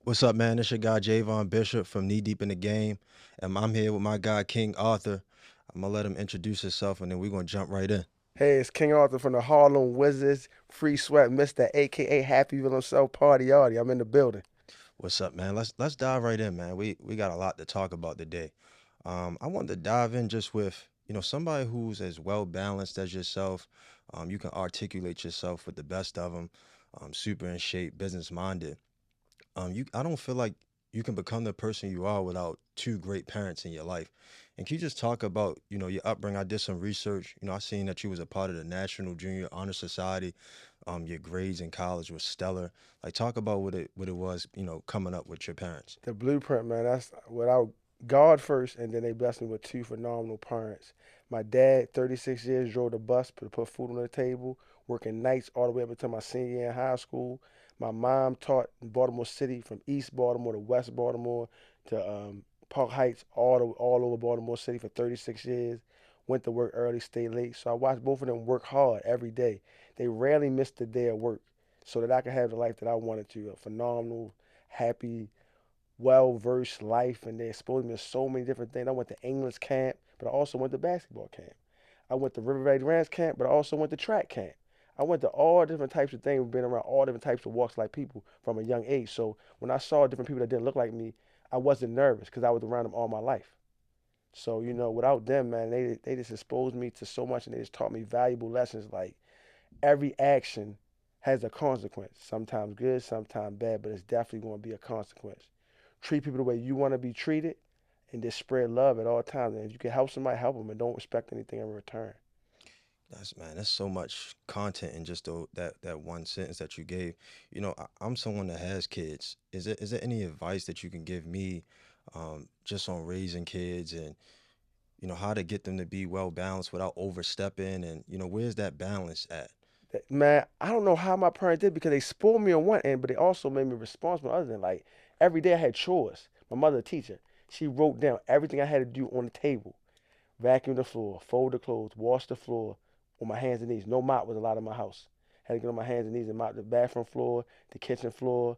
What's up, man? It's your guy Javon Bishop from Knee Deep in the Game. I'm here with my guy King Arthur. I'm gonna let him introduce himself and then we're gonna jump right in. Hey, it's King Arthur from the Harlem Wizards, Free Sweat Mister, aka Happy with himself, Party Artie. I'm in the building. What's up, man? Let's dive right in, man. We got a lot to talk about today. I wanted to dive in just with somebody who's as well balanced as yourself. You can articulate yourself with the best of them. Super in shape, business minded. I don't feel like you can become the person you are without two great parents in your life. And can you just talk about, your upbringing? I did some research. I seen that you was a part of the National Junior Honor Society. Your grades in college was stellar. Like, talk about what it was, coming up with your parents. The blueprint, man. That's without God first, and then they blessed me with two phenomenal parents. My dad, 36 years, drove the bus to put food on the table, working nights all the way up until my senior year in high school. My mom taught in Baltimore City, from East Baltimore to West Baltimore to Park Heights, all over Baltimore City for 36 years. Went to work early, stayed late. So I watched both of them work hard every day. They rarely missed a day of work, so that I could have the life that I wanted to. A phenomenal, happy, well versed life, and they exposed me to so many different things. I went to English camp, but I also went to basketball camp. I went to River Valley Ranch camp, but I also went to track camp. I went to all different types of things, been around all different types of walks like people from a young age. So when I saw different people that didn't look like me, I wasn't nervous because I was around them all my life. So, without them, man, they just exposed me to so much, and they just taught me valuable lessons like every action has a consequence. Sometimes good, sometimes bad, but it's definitely going to be a consequence. Treat people the way you want to be treated, and just spread love at all times. And if you can help somebody, help them, and don't expect anything in return. That's so much content in just that one sentence that you gave. I'm someone that has kids. Is there any advice that you can give me, just on raising kids and how to get them to be well balanced without overstepping, and where's that balance at? Man, I don't know how my parents did because they spoiled me on one end, but they also made me responsible on the other end. Like every day I had chores. My mother, a teacher, she wrote down everything I had to do on the table: vacuum the floor, fold the clothes, wash the floor on my hands and knees. No mop was allowed in my house. Had to get on my hands and knees and mop the bathroom floor, the kitchen floor,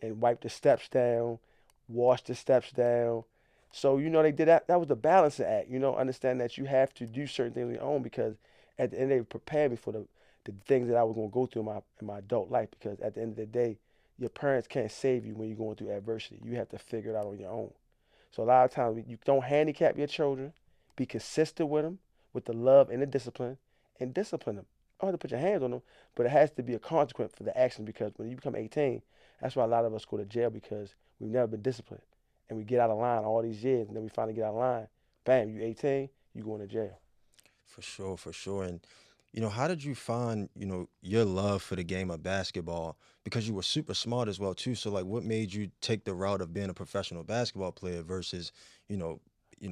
and wipe the steps down, wash the steps down. So, they did that. That was the balancing act. Understand that you have to do certain things on your own because at the end they prepared me for the things that I was going to go through in my adult life, because at the end of the day, your parents can't save you when you're going through adversity. You have to figure it out on your own. So a lot of times you don't handicap your children. Be consistent with them, with the love and the discipline, and discipline them. You don't have to put your hands on them, but it has to be a consequence for the action, because when you become 18, that's why a lot of us go to jail, because we've never been disciplined. And we get out of line all these years, and then we finally get out of line. Bam, you 18, you going to jail. For sure, for sure. And how did you find, your love for the game of basketball? Because you were super smart as well too. So like what made you take the route of being a professional basketball player versus, you know,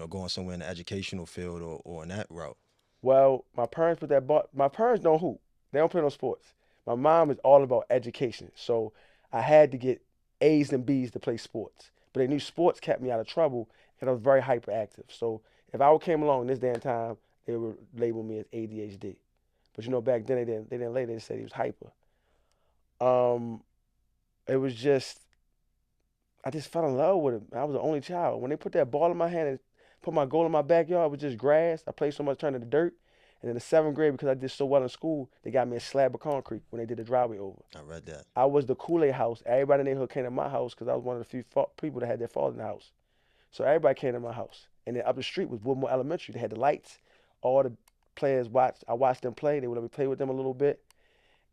going somewhere in the educational field or in that route? Well, my parents put that ball. My parents don't hoop. They don't play no sports. My mom is all about education, so I had to get A's and B's to play sports. But they knew sports kept me out of trouble, and I was very hyperactive. So if I came along this damn time, they would label me as ADHD. But back then they didn't label. They said he was hyper. Um, it was just I just fell in love with it. I was the only child. When they put that ball in my hand and put my goal in my backyard, it was just grass. I played so much turning to dirt. And in the seventh grade, because I did so well in school, they got me a slab of concrete when they did the driveway over. I read that. I was the Kool-Aid house. Everybody in the neighborhood came to my house because I was one of the few people that had their father in the house. So everybody came to my house. And then up the street was Woodmore Elementary. They had the lights. All the players watched. I watched them play. They would let me play with them a little bit,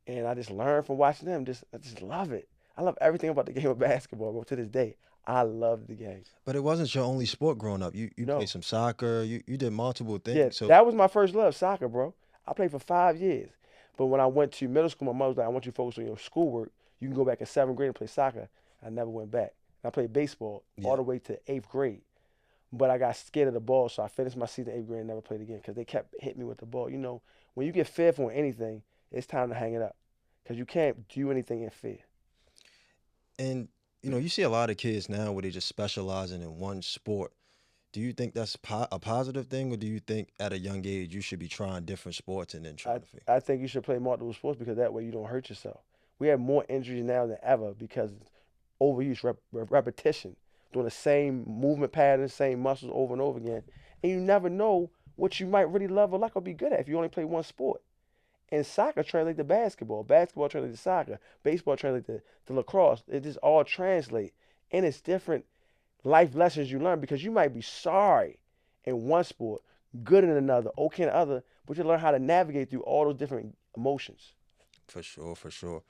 and I just learned from watching them. I just love it. I love everything about the game of basketball. Bro. To this day, I love the game. But it wasn't your only sport growing up. You played No, some soccer, you did multiple yeah, things. So that was my first love, soccer, bro. I played for 5 years, but when I went to middle school, my mother was like, "I want you to focus on your schoolwork. You can go back in seventh grade and play soccer." I never went back. I played baseball all yeah. the way to eighth grade, but I got scared of the ball, so I finished my season eighth grade and never played again because they kept hitting me with the ball. When you get fearful on anything, it's time to hang it up because you can't do anything in fear. And you see a lot of kids now where they just specializing in one sport. Do you think that's a positive thing, or do you think at a young age you should be trying different sports and then trying I to figure? I think you should play multiple sports because that way you don't hurt yourself. We have more injuries now than ever because overuse, repetition, doing the same movement patterns, same muscles over and over again. And you never know what you might really love or like or be good at if you only play one sport. And soccer translates to basketball. Basketball translates to soccer. Baseball translates to lacrosse. It just all translate. And it's different life lessons you learn because you might be sorry in one sport, good in another, okay in other, but you learn how to navigate through all those different emotions. For sure, for sure.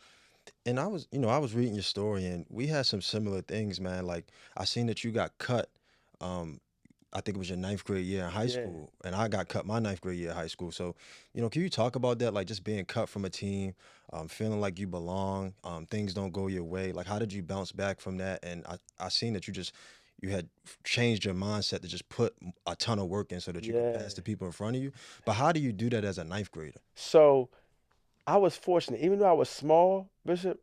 And I was reading your story and we had some similar things, man. Like I seen that you got cut. Um, I think it was your ninth grade year in high Yeah. school, and I got cut my ninth grade year in high school. So, can you talk about that? Like just being cut from a team, feeling like you belong, things don't go your way. Like how did you bounce back from that? And I seen that you had changed your mindset to just put a ton of work in so that you could Yeah. pass the people in front of you. But how do you do that as a ninth grader? So I was fortunate. Even though I was small, Bishop,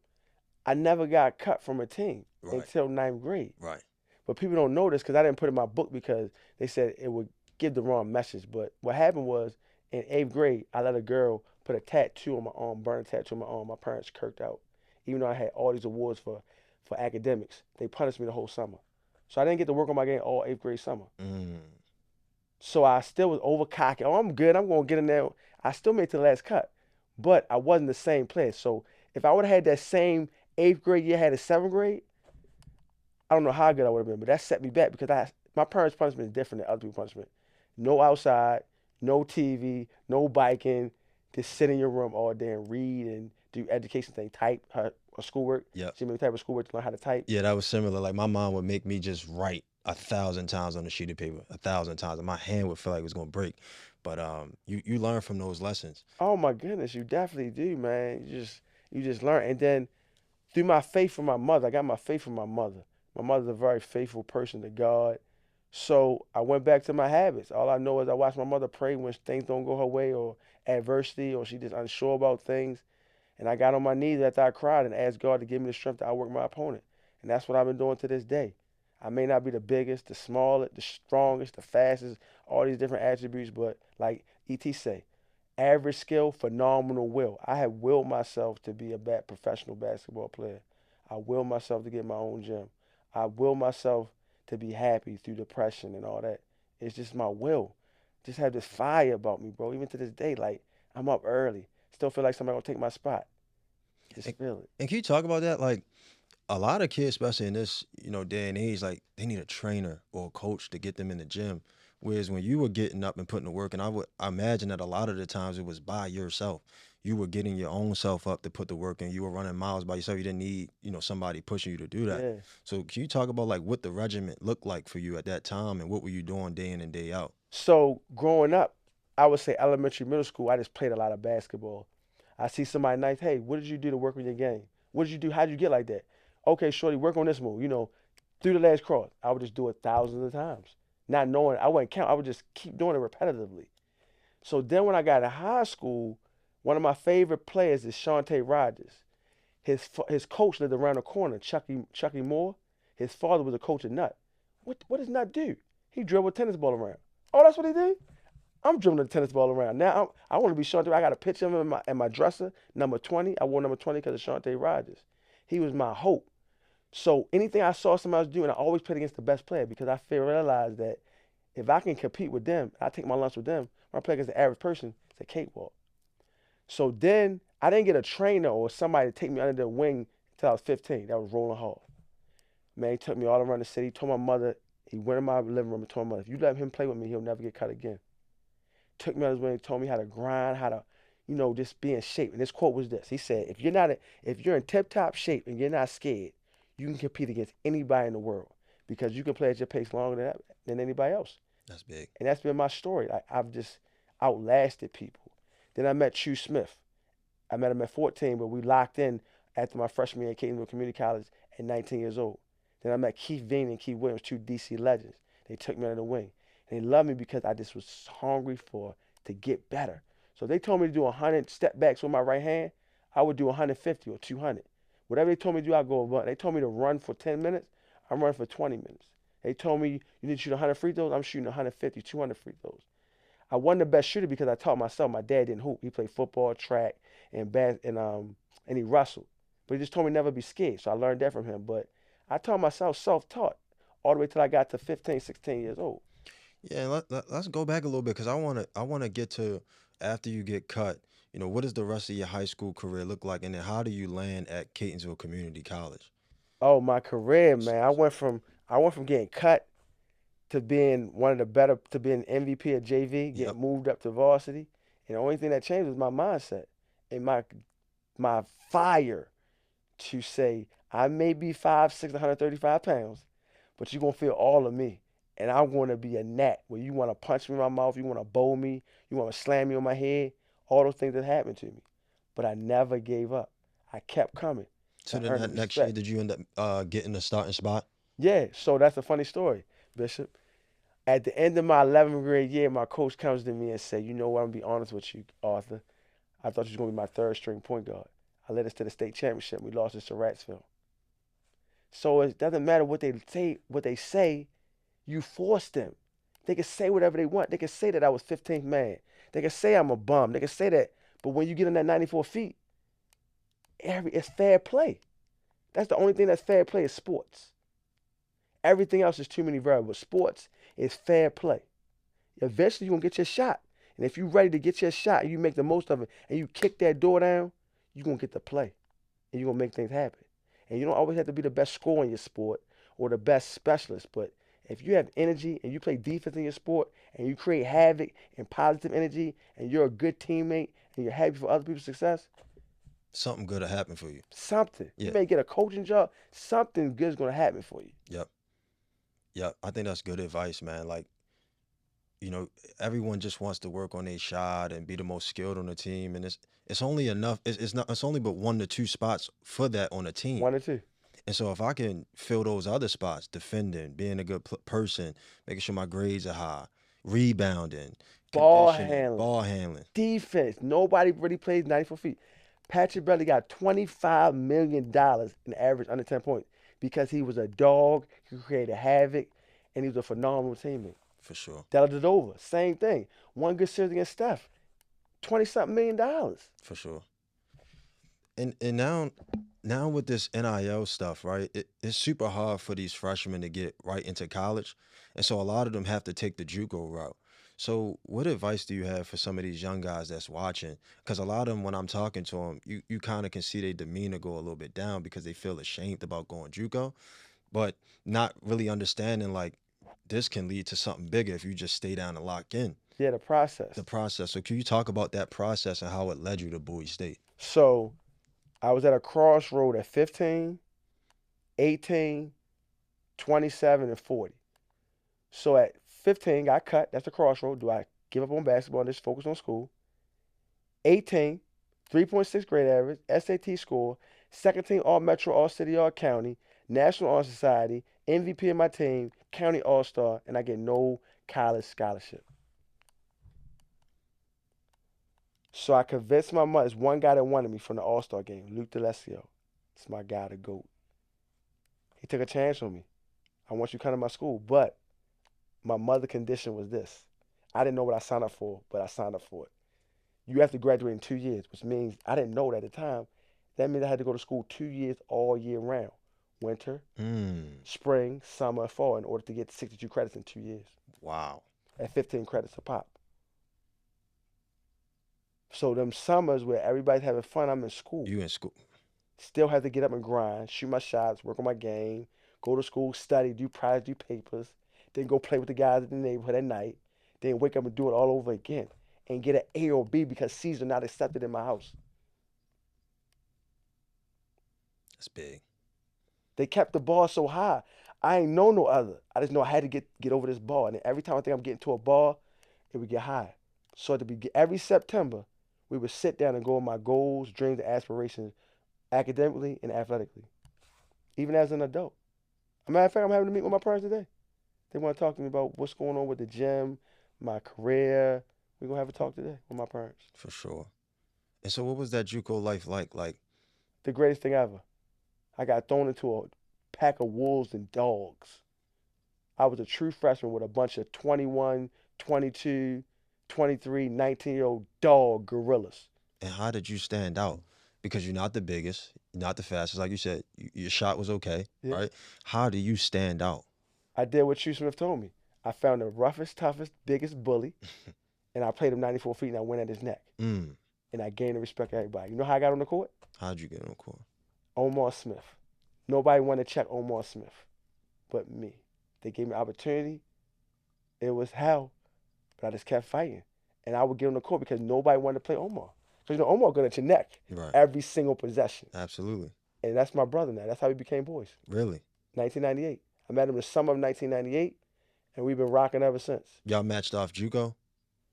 I never got cut from a team Right, until ninth grade. right. But people don't know this because I didn't put it in my book because they said it would give the wrong message. But what happened was in eighth grade, I let a girl put a tattoo on my arm, burn a tattoo on my arm. My parents kirked out. Even though I had all these awards for academics, they punished me the whole summer. So I didn't get to work on my game all eighth grade summer. Mm, So I still was over cocky. Oh, I'm good. I'm going to get in there. I still made it to the last cut. But I wasn't the same player. So if I would have had that same eighth grade year I had in seventh grade, I don't know how good I would have been, but that set me back because my parents' punishment is different than other people's punishment. No outside, no TV, no biking, just sit in your room all day and read and do education thing, type her schoolwork. yep. She made me type of schoolwork to learn how to type. Yeah, that was similar. Like my mom would make me just write 1,000 times on a sheet of paper, 1,000 times, and my hand would feel like it was gonna break. But you learn from those lessons. Oh my goodness, you definitely do, man. You just learn. And then through my faith from my mother, I got my faith from my mother. My mother's a very faithful person to God. So I went back to my habits. All I know is I watch my mother pray when things don't go her way or adversity or she just unsure about things. And I got on my knees after I cried and asked God to give me the strength to outwork my opponent. And that's what I've been doing to this day. I may not be the biggest, the smallest, the strongest, the fastest, all these different attributes, but like ET say, average skill, phenomenal will. I have willed myself to be a professional basketball player. I will myself to get my own gym. I will myself to be happy through depression and all that. It's just my will. Just have this fire about me, bro. Even to this day, like I'm up early. Still feel like somebody gonna take my spot. Just And, feel it. and can you talk about that? Like a lot of kids, especially in this day and age, like they need a trainer or a coach to get them in the gym. Whereas when you were getting up and putting the work, and I imagine that a lot of the times it was by yourself. You were getting your own self up to put the work in. You were running miles by yourself. You didn't need somebody pushing you to do that. Yeah. So can you talk about like what the regiment looked like for you at that time, and what were you doing day in and day out? So growing up, I would say elementary, middle school, I just played a lot of basketball. I see somebody nice, hey, what did you do to work on your game? What did you do? How did you get like that? Okay, shorty, work on this move. Through the last cross. I would just do it thousands of times. Not knowing, I wouldn't count. I would just keep doing it repetitively. So then when I got to high school, one of my favorite players is Shante Rogers. His coach lived around the corner, Chucky Moore. His father was a coach at Nut. What does Nut do? He dribbled a tennis ball around. Oh, that's what he did? I'm dribbling a tennis ball around. Now I want to be Shante. I got a picture of him in my dresser, number 20. I wore number 20 because of Shante Rogers. He was my hope. So anything I saw somebody else doing, I always played against the best player because I realized that if I can compete with them, I take my lunch with them. When I play against the average person, it's a cakewalk. So then I didn't get a trainer or somebody to take me under their wing until I was 15. That was Roland Hall. Man, he took me all around the city. He told my mother, he went in my living room and told my mother, if you let him play with me, he'll never get cut again. Took me on his way and told me how to grind, how to, just be in shape. And this quote was this. He said, if you're in tip-top shape and you're not scared, you can compete against anybody in the world because you can play at your pace longer than anybody else. That's big. And that's been my story. Like I've just outlasted people. Then I met Chew Smith. I met him at 14, but we locked in after my freshman year at Catonsville Community College at 19 years old. Then I met Keith Veen and Keith Williams, two DC legends. They took me under the wing. And they loved me because I just was hungry to get better. So they told me to do 100 step backs with my right hand. I would do 150 or 200. Whatever they told me to do, I'd go run. They told me to run for 10 minutes. I'm running for 20 minutes. They told me you need to shoot 100 free throws. I'm shooting 150, 200 free throws. I wasn't the best shooter because I taught myself. My dad didn't hoop. He played football, track, and he wrestled. But he just told me never be scared. So I learned that from him. But I taught myself self-taught all the way till I got to 15, 16 years old. Yeah, and let's go back a little bit because I wanna get to after you get cut. What does the rest of your high school career look like, and then how do you land at Catonsville Community College? Oh, my career, man. I went from getting cut to being one of the better to being MVP of JV, Yep. getting moved up to varsity. And the only thing that changed was my mindset and my fire to say I may be 5'6", 135 pounds, but you're gonna feel all of me. And I'm gonna be a gnat where you wanna punch me in my mouth, you wanna bowl me, you wanna slam me on my head, all those things that happened to me. But I never gave up. I kept coming So and then earning that next year, respect. did you end up getting a starting spot? Yeah, so that's a funny story, Bishop. At the end of my 11th grade year, my coach comes to me and said, "You know what? I'm gonna be honest with you, Arthur. I thought you was gonna be my third string point guard. I led us to the state championship. We lost to Ratsville. So it doesn't matter what they say. What they say, you force them. They can say whatever they want. They can say that I was 15th man. They can say I'm a bum. They can say that. But when you get on that 94 feet, it's fair play. That's the only thing that's fair play is sports. Everything else is too many variables. Sports is fair play. Eventually, you're going to get your shot. And if you're ready to get your shot and you make the most of it and you kick that door down, you're going to get to play and you're going to make things happen. And you don't always have to be the best scorer in your sport or the best specialist. But if you have energy and you play defense in your sport and you create havoc and positive energy and you're a good teammate and you're happy for other people's success, Something good to happen for you. something. You Yeah. may get a coaching job, something good is going to happen for you. Yep. Yep. I think that's good advice, man. Like, you know, everyone just wants to work on a shot and be the most skilled on the team, and it's only enough. It's not. It's only but 1 to 2 spots for that on a team. One or two. And so if I can fill those other spots, defending, being a good person, making sure my grades are high, rebounding, Ball conditioning, handling, ball handling, defense. Nobody really plays 94 feet. Patrick Beverly got $25 million in average under 10 points because he was a dog, he created havoc, and he was a phenomenal teammate. for sure, Della Vedova, same thing. One good series against Steph, 20 something $1 million. for sure. And now with this NIL stuff, right? It's super hard for these freshmen to get right into college, and so a lot of them have to take the JUCO route. So, what advice do you have for some of these young guys that's watching? Because a lot of them, when I'm talking to them, you kind of can see their demeanor go a little bit down because they feel ashamed about going JUCO, but not really understanding like this can lead to something bigger if you just stay down and lock in Yeah, the process. the process. So, can you talk about that process and how it led you to Bowie State? So I was at a crossroad at 15, 18, 27, and 40. So at 15, got cut. That's the crossroad. Do I give up on basketball and just focus on school? 18, 3.6 grade average, SAT score, second team All Metro, All City, All County, National Honor Society, MVP of my team, County All Star, and I get no college scholarship. So I convinced my mother. There's one guy that wanted me from the All Star game, Luke D'Alessio. It's my guy, the GOAT. He took a chance on me. I want you to come to my school. But my mother condition was this. I didn't know what I signed up for, but I signed up for it. You have to graduate in 2 years, which means I didn't know it at the time. That means I had to go to school 2 years all year round. Winter, Mm, spring, summer, fall in order to get 62 credits in 2 years wow. at 15 credits a pop. So them summers where everybody's having fun, I'm in school. You in school? Still have to get up and grind, shoot my shots, work on my game, go to school, study, do projects, do papers, then go play with the guys in the neighborhood at night, then wake up and do it all over again and get an A or B because C's are not accepted in my house. That's big. They kept the bar so high. I ain't know no other. I just know I had to get over this bar. And every time I think I'm getting to a bar, it would get high. So at the every September, we would sit down and go over my goals, dreams, and aspirations academically and athletically, even as an adult. As a matter of fact, I'm having to meet with my parents today. They want to talk to me about what's going on with the gym, my career. We're going to have a talk today with my parents. For sure. And so, what was that JUCO life like? Like, The greatest thing ever. I got thrown into a pack of wolves and dogs. I was a true freshman with a bunch of 21, 22, 23, 19-year-old dog gorillas. and how did you stand out because you're not the biggest, you're not the fastest. Like you said, your shot was okay, Yeah. right? How do you stand out? I did what Chu Smith told me. I found the roughest, toughest, biggest bully, and I played him 94 feet, and I went at his neck, Mm. and I gained the respect of everybody. You know how I got on the court? How'd you get on the court? Omar Smith. Nobody wanted to check Omar Smith but me. They gave me opportunity. It was hell, but I just kept fighting. And I would get on the court because nobody wanted to play Omar. Because, Omar good at your neck Right. every single possession. Absolutely. And that's my brother now. That's how we became boys. Really? 1998. I met him in the summer of 1998, and we've been rocking ever since. Y'all matched off JUCO?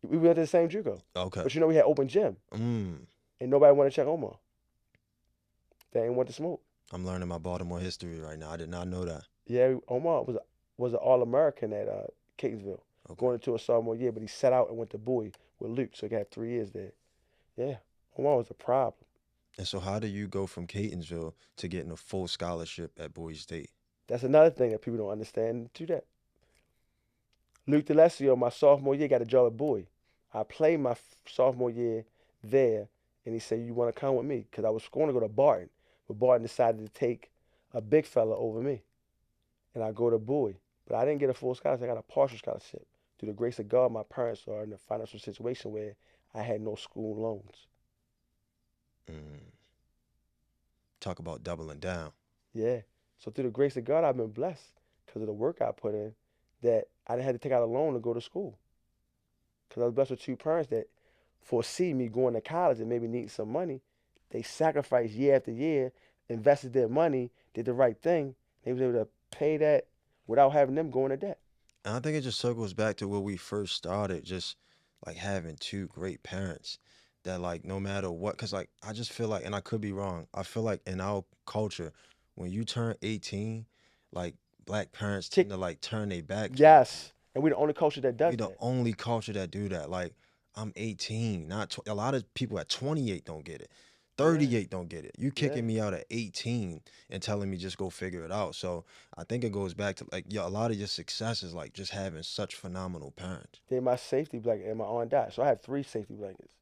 We went to the same JUCO. Okay. But we had open gym, Mm. and nobody wanted to check Omar. They ain't want to smoke. I'm learning my Baltimore history right now. I did not know that. Yeah, Omar was an All-American at Catonsville, Okay. going into a sophomore year, but he set out and went to Bowie with Luke, so he had 3 years there. Yeah, Omar was a problem. And so how do you go from Catonsville to getting a full scholarship at Bowie State? That's another thing that people don't understand to that. Luke DeLessio, my sophomore year, got a job at Bowie. I played my sophomore year there, and he said, "You want to come with me?" Because I was going to go to Barton, but Barton decided to take a big fella over me, and I go to Bowie. But I didn't get a full scholarship. I got a partial scholarship. Through the grace of God, my parents are in a financial situation where I had no school loans. Mm. Talk about doubling down. Yeah. So through the grace of God, I've been blessed because of the work I put in that I didn't have to take out a loan to go to school. Because I was blessed with 2 parents that foresee me going to college and maybe needing some money. They sacrificed year after year, invested their money, did the right thing. They was able to pay that without having them go into debt. And I think it just circles back to where we first started, just like having 2 great parents that like no matter what, because like I just feel like, and I could be wrong, I feel like in our culture, when you turn 18, like black parents tend Kick, to like turn their back to you. yes. And we're the only culture that We does the that. only culture that do that. Like I'm 18, not a lot of people at 28 don't get it. Yeah, 38 don't get it. You yeah. kicking me out at 18 and telling me just go figure it out. So I think it goes back to like a lot of your success is like just having such phenomenal parents. They're my safety blanket and my aunt died. So I have 3 safety blankets.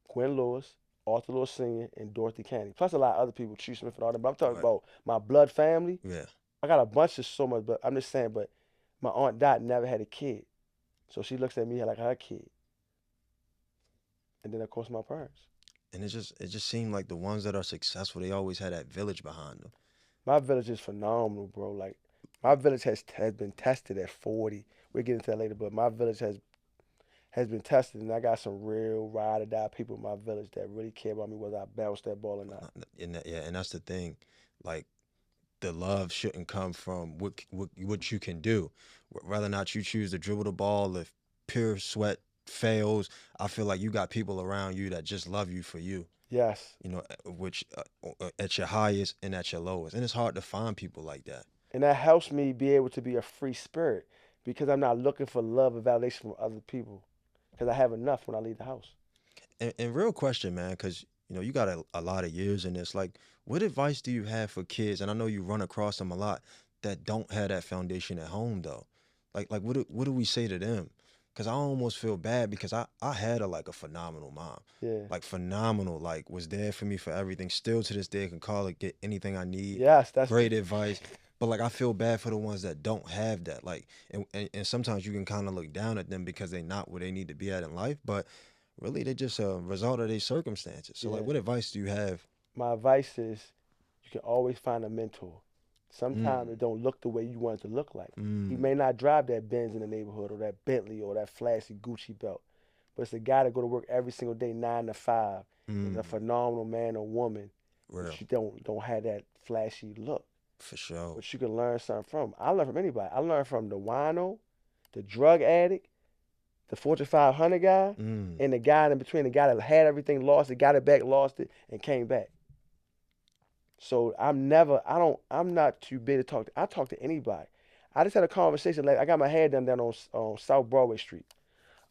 Quinn Lewis, Arthur Lewis Sr., and Dorothy Candy. Plus a lot of other people, Chu Smith and all them. But I'm talking Right. about my blood family. Yeah. I got a bunch of so much, but I'm just saying, but my aunt Dot never had a kid. So she looks at me like her kid. And then of course my parents. And it just seemed like the ones that are successful, they always had that village behind them. My village is phenomenal, bro. Like my village has been tested at 40. We'll get into that later, but my village has been tested, and I got some real ride or die people in my village that really care about me whether I bounce that ball or not. Yeah, and that's the thing. Like the love shouldn't come from what you can do. Whether or not you choose to dribble the ball, if pure sweat fails, I feel like you got people around you that just love you for you. Yes. Which at your highest and at your lowest, and it's hard to find people like that. And that helps me be able to be a free spirit because I'm not looking for love and validation from other people because I have enough when I leave the house. And real question, man, because you got a lot of years in this. Like, what advice do you have for kids? And I know you run across them a lot that don't have that foundation at home, though. Like what do we say to them? Because I almost feel bad because I had like a phenomenal mom, Yeah. like phenomenal, like was there for me for everything. Still to this day, I can call it, get anything I need. Yes, that's Great advice. But like I feel bad for the ones that don't have that. Like, and sometimes you can kind of look down at them because they're not where they need to be at in life. But really, they're just a result of their circumstances. So, like, yeah. what advice do you have? My advice is you can always find a mentor. Sometimes Mm, it don't look the way you want it to look like. He mm, may not drive that Benz in the neighborhood or that Bentley or that flashy Gucci belt, but it's a guy that go to work every single day, 9 to 5. Is a mm. phenomenal man or woman, Real, but you don't have that flashy look. for sure. But you can learn something from. I learn from anybody. I learned from the wino, the drug addict, the Fortune 500 guy, Mm, and the guy in between, the guy that had everything, lost it, got it back, lost it, and came back. So I'm not too big to talk to. I talk to anybody. I just had a conversation. Like I got my hair done down on South Broadway Street.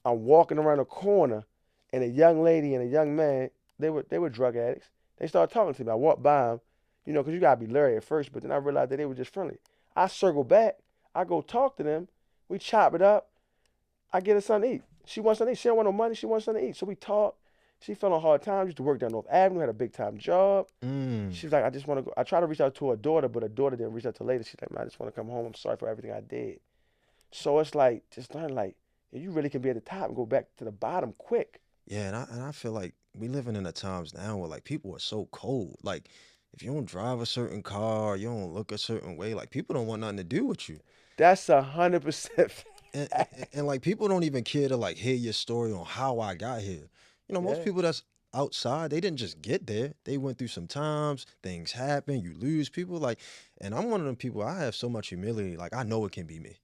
I'm walking around a corner, and a young lady and a young man, they were drug addicts. They started talking to me. I walked by them, because you gotta be leery at first, but then I realized that they were just friendly. I circle back. I go talk to them. We chop it up. I get her something to eat. She wants something to eat. She don't want no money. She wants something to eat. So we talk. She fell on hard times. Used to work down North Avenue, had a big time job. Mm. She was like, I just want to go. I tried to reach out to her daughter, but her daughter didn't reach out to her later. She's like, man, I just want to come home. I'm sorry for everything I did. So it's like, just learn like, you really can be at the top and go back to the bottom quick. Yeah, and I feel like we living in the times now where like people are so cold. Like if you don't drive a certain car, you don't look a certain way, like people don't want nothing to do with you. That's 100% And, fact. and like people don't even care to like hear your story on how I got here. You know, most Yeah. people that's outside, they didn't just get there. They went through some times, things happen, you lose people like, and I'm one of them people, I have so much humility, like I know it can be me.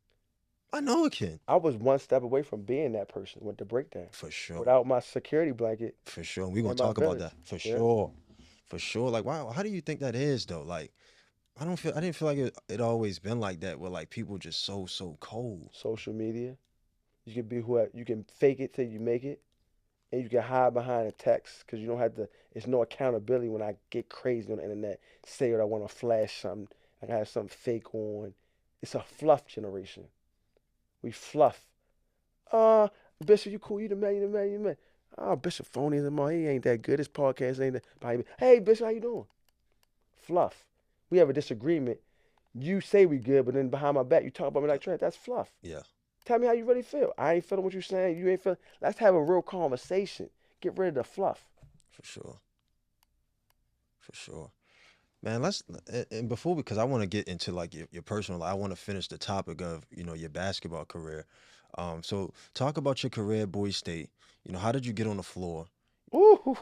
I know it can. I was one step away from being that person with the breakdown For sure. without my security blanket For sure. We're gonna and my talk about village. that. For Yeah. sure. For sure. Like wow, how do you think that is though? Like I didn't feel like it always been like that where like people just so cold. Social media. You can be who you can fake it till you make it, and you can hide behind a text because you don't have to. It's no accountability when I get crazy on the internet. Say what I want to flash something. Like I have something fake on. It's a fluff generation. We fluff. Uh, Bishop, you cool? You the man? You the man? You the man? Oh, Bishop phony as a man. He ain't that good. His podcast ain't that. Hey, Bishop, how you doing? Fluff. We have a disagreement. You say we good, but then behind my back, you talk about me like trash. That's fluff. Yeah, Tell me how you really feel. I ain't feeling what you're saying. You ain't feeling. Let's have a real conversation. Get rid of the fluff. for sure. For sure. Man, let's and before because I want to get into like your personal life, I want to finish the topic of, your basketball career. So talk about your career at Bowie State. How did you get on the floor? Ooh.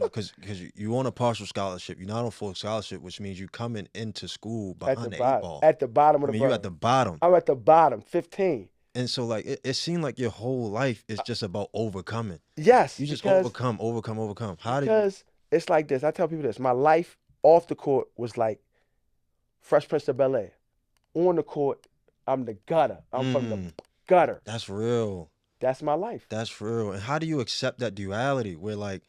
Because you on a partial scholarship, you're not on full scholarship, which means you coming into school At the behind the eight bottom. ball. At the bottom I of the mean, you at barrel. the bottom. I'm at the bottom. 15. And so like it seemed like your whole life is just about overcoming. Yes, You just because overcome, overcome, overcome. How did you? because it's like this. I tell people this. My life off the court was like Fresh Prince of Bel Air. On the court, I'm the gutter. I'm from the Mm, gutter. that's real. That's my life. That's real. And how do you accept that duality where like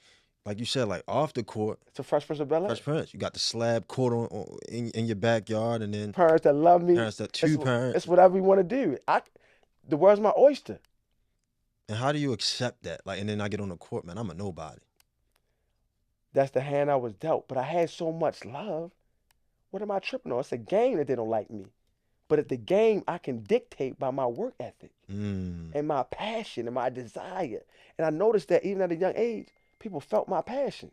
you said, like off the court, It's a Fresh Prince of Bel Air. Fresh Prince, you got the slab court in your backyard, and then Parents that love me. parents that It's two parents. it's whatever you want to do. The world's my oyster. And how do you accept that? Like, and then I get on the court, man, I'm a nobody. That's the hand I was dealt. But I had so much love. What am I tripping on? It's a game that they don't like me. But at the game, I can dictate by my work ethic Mm, and my passion and my desire. And I noticed that even at a young age, people felt my passion.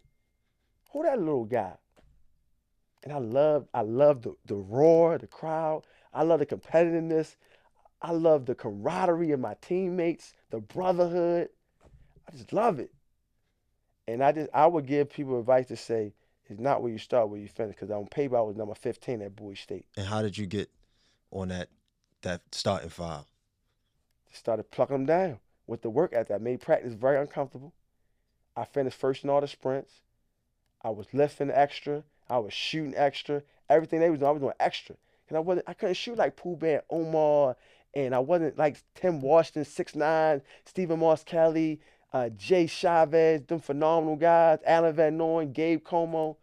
Who that little guy? And I love the roar, the crowd. I love the competitiveness. I love the camaraderie of my teammates, the brotherhood. I just love it. And I would give people advice to say, it's not where you start, where you finish. Because on paper, I was number 15 at Bowie State. and how did you get on that starting five? Started plucking them down with the work ethic. I made practice very uncomfortable. I finished first in all the sprints. I was lifting extra. I was shooting extra. Everything they was doing, I was doing extra. Cause I couldn't shoot like Pooh Bear, Omar, and I wasn't like Tim Washington, 6'9", Stephen Moss Kelly, Jay Chavez, them phenomenal guys, Alan Van Noy, Gabe Como.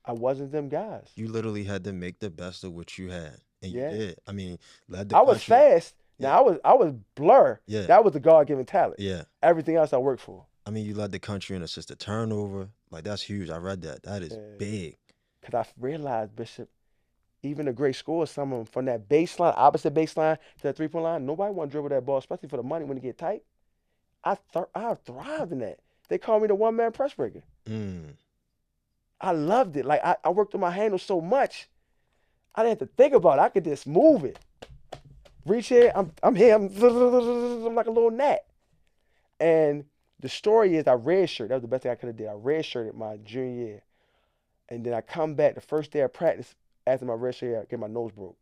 I wasn't them guys. You literally had to make the best of what you had, and you Yeah. did. I mean, led the I was country. fast. Yeah, Now I was blur. yeah, That was the God given talent. yeah. Everything else I worked for. I mean, you led the country in assisted turnover. Like that's huge. I read that. That is Yeah. big. Cause I realized, Bishop, even the great scores, some of them from that baseline, opposite baseline to the 3-point line, nobody want to dribble that ball, especially for the money when it get tight. I thrived in that. They call me the one man press breaker. Mm. I loved it. Like I worked on my handle so much, I didn't have to think about it. I could just move it. Reach here, I'm here. I'm like a little gnat. And the story is I redshirted. That was the best thing I could have did. I redshirted my junior year. And then I come back the first day of practice after my redshirt year, I get my nose broke.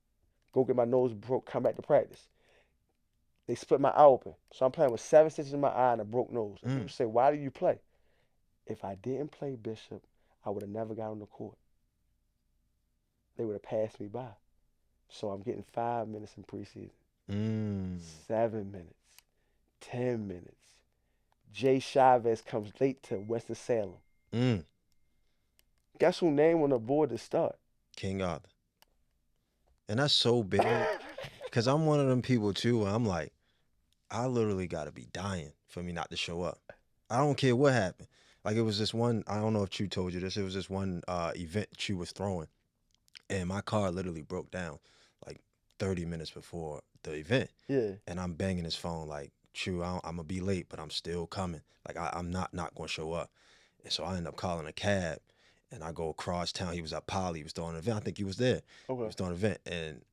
Go get my nose broke, come back to practice. They split my eye open. So I'm playing with 7 stitches in my eye and a broke nose. And people Mm. say, why do you play? If I didn't play Bishop, I would have never got on the court. They would have passed me by. So I'm getting 5 minutes in preseason, Mm. 7 minutes, 10 minutes. Jay Chavez comes late to Winston-Salem. Mm. Guess who name on the board to start? King Arthur. And that's so big. Cause I'm one of them people too where I'm like, I literally gotta be dying for me not to show up. I don't care what happened. Like it was this one, I don't know if Chew told you this, it was this one event Chew was throwing, and my car literally broke down like 30 minutes before the event. Yeah. And I'm banging his phone like, Chew, I'm gonna be late, but I'm still coming. Like I'm not gonna show up. And so I end up calling a cab and I go across town. He was at Poly, he was throwing an event. I think he was there. He Okay. was throwing an event.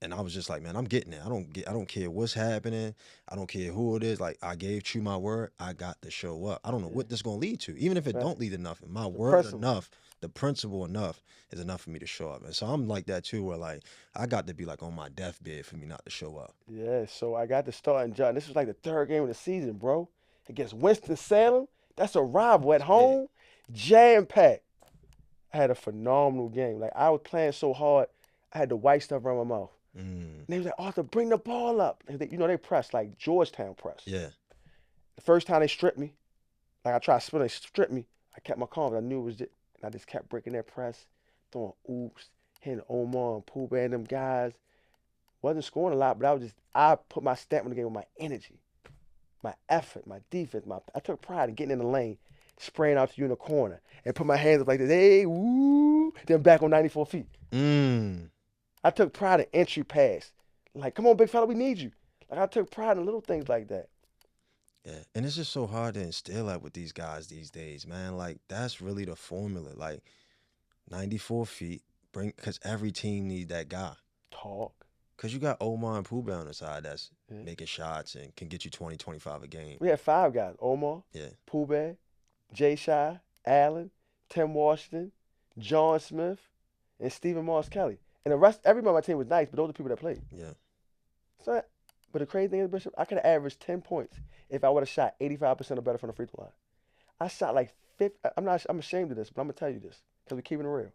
And I was just like, man, I'm getting there. I don't care what's happening. I don't care who it is. Like I gave Chew my word. I got to show up. I don't know Yeah. what this gonna lead to. Even if it Right. don't lead to nothing, my The word principle. enough, the principle enough is enough for me to show up. And so I'm like that too, where like I got to be like on my deathbed for me not to show up. Yeah. So I got to start in John. This was like the third game of the season, bro. Against Winston-Salem. That's a rival at It's big. home. Jam packed. I had a phenomenal game. Like I was playing so hard, I had the white stuff around my mouth. Mm, And they was like, Arthur, bring the ball up. And they, they press like Georgetown press. yeah. The first time they stripped me, like I tried to spin, they stripped me. I kept my calm. I knew it was it. And I just kept breaking their press, throwing oops, hitting Omar and Pooh and them guys. Wasn't scoring a lot, but I put my stamp on the game with my energy, my effort, my defense. I took pride in getting in the lane, spraying out to you in the corner, and put my hands up like this. Hey, woo! Then back on 94 feet. Mm. I took pride in entry pass. Like, come on, big fella, we need you. Like I took pride in little things like that. Yeah, and it's just so hard to instill that with these guys these days, man. Like that's really the formula. Like 94 feet, bring because every team needs that guy. Talk. Cause you got Omar and Pooh on the side that's Yeah. making shots and can get you 20, 25 a game. We had five guys: Omar, Yeah, Pooh Jay Shy, Allen, Tim Washington, John Smith, and Stephen Moss Kelly. And the rest, everybody on my team was nice, but those are the people that played. yeah. So, but the crazy thing is, Bishop, I could have averaged 10 points if I would have shot 85% or better from the free throw line. I shot like 50. I'm ashamed of this, but I'm gonna tell you this because we're keeping it real.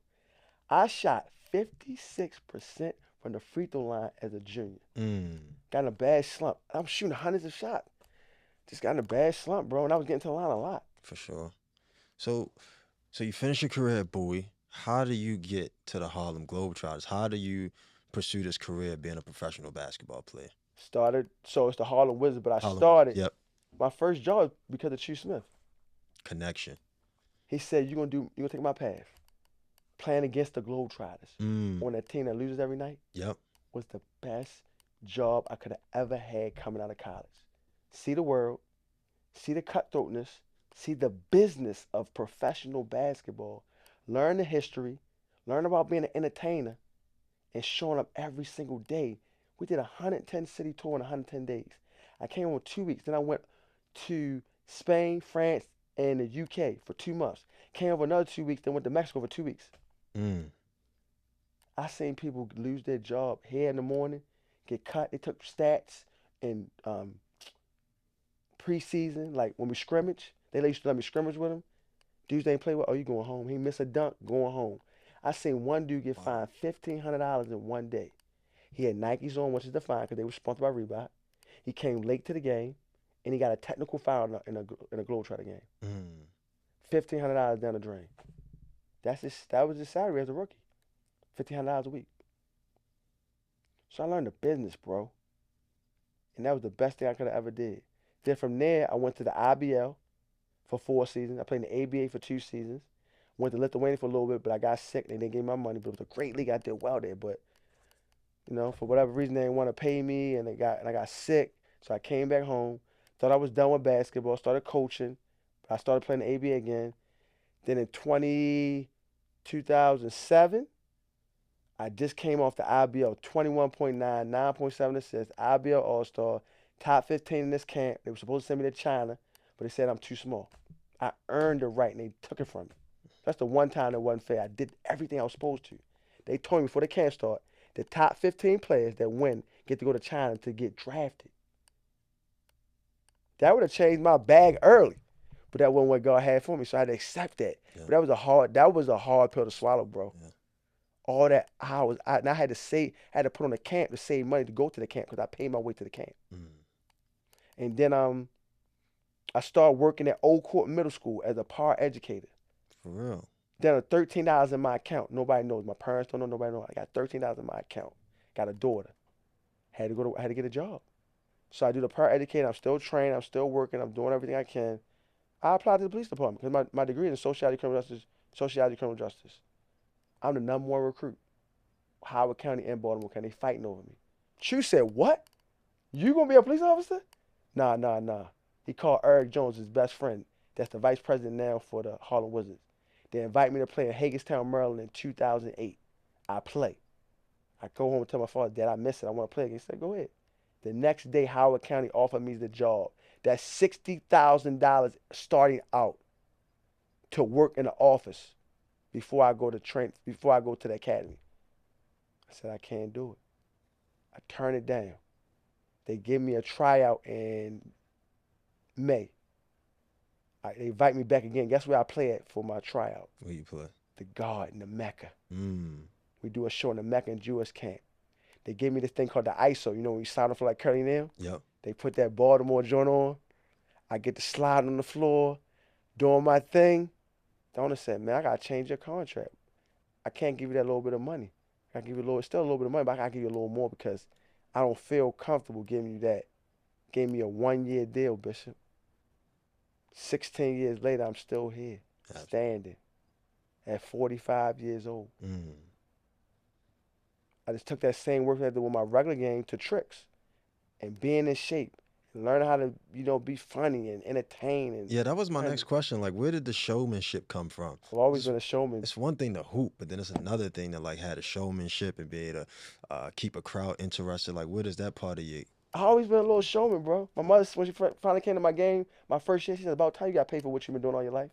I shot 56% from the free throw line as a junior. Mm, Got in a bad slump. I'm shooting hundreds of shots. Just got in a bad slump, bro, and I was getting to the line a lot. for sure. So, so you finish your career at Bowie. How do you get to the Harlem Globetrotters? How do you pursue this career being a professional basketball player? Started, so it's the Harlem Wizards, but I Harlem Wizards. started Yep. my first job because of Chief Smith. Connection. He said, you're gonna take my path. Playing against the Globetrotters Mm, on that team that loses every night yep. was the best job I could have ever had coming out of college. See the world, see the cutthroatness, see the business of professional basketball, learn the history, learn about being an entertainer, and showing up every single day. We did a 110 city tour in 110 days. I came on 2 weeks. Then I went to Spain, France, and the UK for 2 months. Came over another 2 weeks. Then went to Mexico for 2 weeks. Mm, I seen people lose their job here in the morning, get cut. They took stats in preseason, like when we scrimmage. They used to let me scrimmage with them. Dudes they ain't play with. Oh, you going home? He missed a dunk, going home. I seen one dude get wow. fined $1,500 in one day. He had Nikes on, which is the fine because they were sponsored by Reebok. He came late to the game, and he got a technical foul in a Globetrotter game. Mm, $1,500 down the drain. That was his salary as a rookie. $1,500 a week. So I learned the business, bro, and that was the best thing I could have ever did. Then from there, I went to the IBL for 4 seasons. I played in the ABA for 2 seasons. Went to Lithuania for a little bit, but I got sick. They didn't give me my money, but it was a great league. I did well there, but for whatever reason, they didn't want to pay me, and I got sick. So I came back home. Thought I was done with basketball. Started coaching. I started playing the ABA again. Then in 2007, I just came off the IBL 21.9, 9.7 assists, IBL All Star, top 15 in this camp. They were supposed to send me to China, but they said I'm too small. I earned the right, and they took it from me. That's the one time that wasn't fair. I did everything I was supposed to. They told me before the camp start, the top 15 players that win get to go to China to get drafted. That would have changed my bag early, but that wasn't what God had for me, so I had to accept that. yeah, But that was a hard pill to swallow, bro. yeah. All that hours, and I had to put on a camp to save money to go to the camp because I paid my way to the camp. Mm, And then I started working at Old Court Middle School as a par educator. for real. Then $13 in my account. Nobody knows. My parents don't know. Nobody knows. I got $13 in my account. Got a daughter. Had to get a job. So I do the par educator. I'm still trained. I'm still working. I'm doing everything I can. I applied to the police department because my degree is in sociology, criminal justice, sociology, criminal justice. I'm the number one recruit. Howard County and Baltimore County, they fighting over me. Chu said, what? You gonna be a police officer? Nah, nah, nah. He called Eric Jones, his best friend. That's the vice president now for the Harlem Wizards. They invite me to play in Hagerstown, Maryland in 2008. I play. I go home and tell my father, Dad, I miss it. I want to play again. He said, go ahead. The next day, Howard County offered me the job. That's $60,000 starting out to work in the office before I go to before I go to the academy. I said, I can't do it. I turned it down. They give me a tryout in May. They invite me back again. Guess where I play at for my tryout? Where you play? The Garden, the Mecca. Mm. We do a show in the Mecca and Jewish camp. They gave me this thing called the ISO. You know when you sign up for like Curly Nail? Yep. They put that Baltimore joint on. I get to slide on the floor, doing my thing. The owner said, man, I got to change your contract. I can't give you that little bit of money. I can give you still a little bit of money, but I got to give you a little more because I don't feel comfortable giving you that. Gave me a 1-year deal, Bishop. 16 years later, I'm still here, standing at 45 years old. Mm. I just took that same work that I did with my regular game to tricks and being in shape and learning how to, be funny and entertain. And Yeah, that was my next question. Like, where did the showmanship come from? I've always been a showman. It's one thing to hoop, but then it's another thing to like have a showmanship and be able to keep a crowd interested. Like, where does that part of you? I've always been a little showman, bro. My mother, when she finally came to my game, my first year, she said, about time you got paid for what you've been doing all your life.